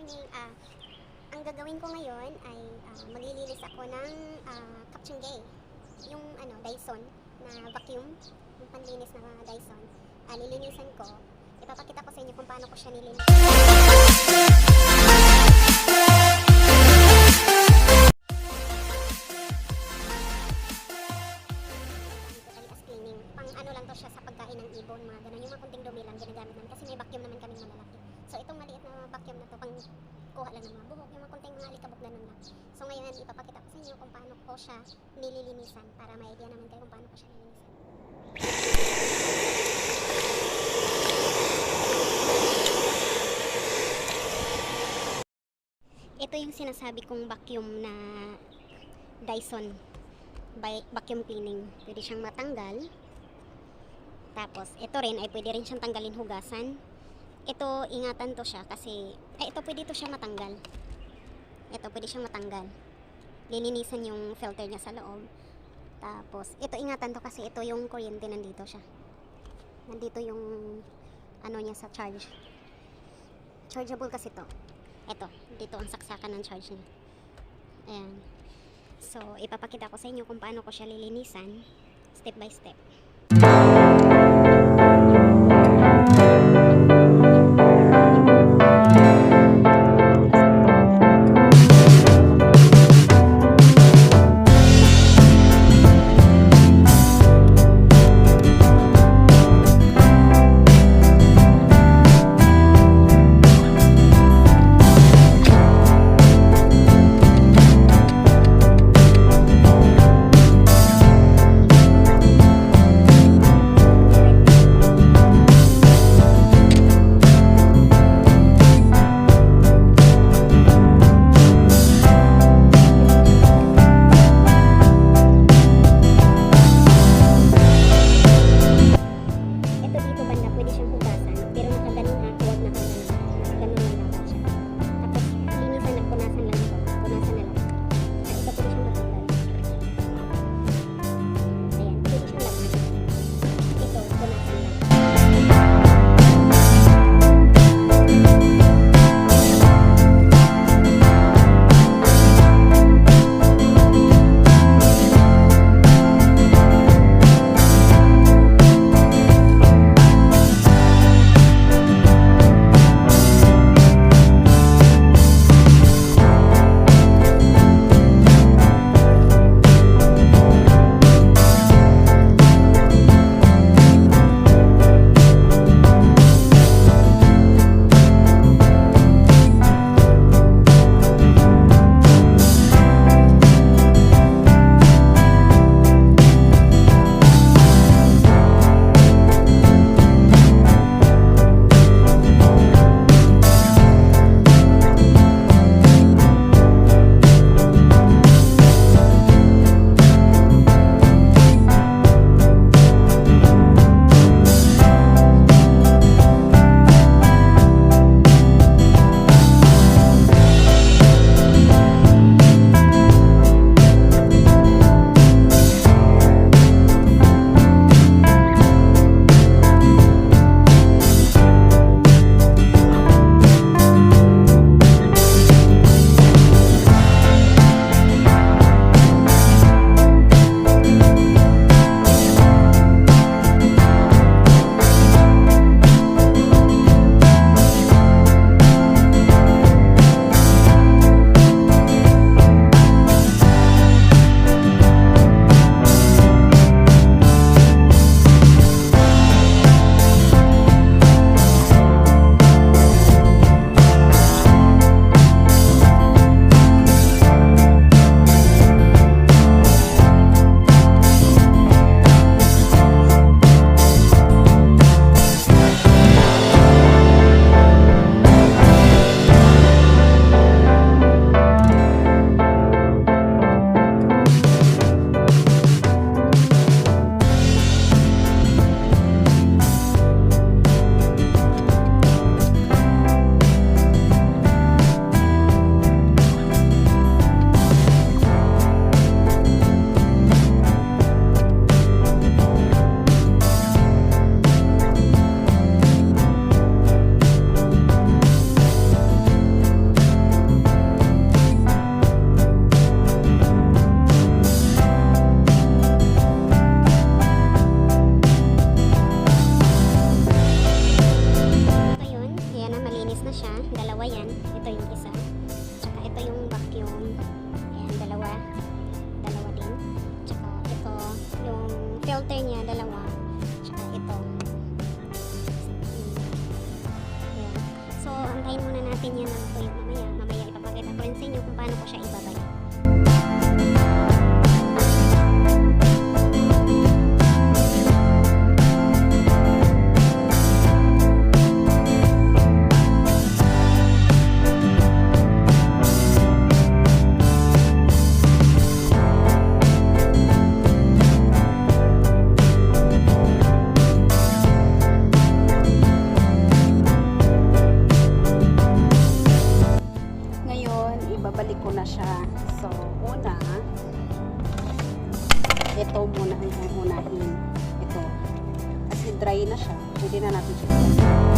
morning. Ang gagawin ko ngayon ay maglilinis ako ng kaptsanggay. Yung Dyson na vacuum, yung panlinis na Dyson. Lilinisan ko. Ipapakita ko sa inyo kung paano ko siya nililinis. Lang to siya sa pagkain ng ibon, mga ganun. Yung mga kunting dumi lang ginagamit namin kasi may vacuum naman kaming malalaki. So itong maliit na vacuum na to pang kuha lang ng mga buhok, yung mga kunting mga alikabok ganun lang. So ngayon ipapakita ko sa inyo kung paano ko siya nililinisan para may idea naman kayo kung paano ko siya nililinisan. Ito yung sinasabi kong vacuum na Dyson vacuum cleaning. Pwede siyang matanggal. Tapos, ito rin ay pwede rin siyang tanggalin hugasan. Ito, ingatan to siya kasi, ito pwede to siya matanggal. Ito, pwede siyang matanggal. Lilinisan yung filter niya sa loob. Tapos, ito ingatan to kasi ito yung kuryente, nandito siya. Nandito yung, niya sa charge. Chargeable kasi to. Ito, dito ang saksakan ng charge niya. Ayan. So, ipapakita ko sa inyo kung paano ko siya lilinisan, step by step. siya. Dalawa yan. Ito yung isa. Tsaka ito yung vacuum. Ayan, dalawa. Dalawa din. Tsaka ito, yung filter niya, dalawa. Tsaka ito. Ayan. So, antayin muna natin yan ng tuyo mamaya. Mamaya ipapakita ko rin sa inyo kung paano ko siya ibabay. Ibabalik ko na siya. So, una, ito muna ang unahin. Ito. Kasi dry na siya. Pwede na natin siya.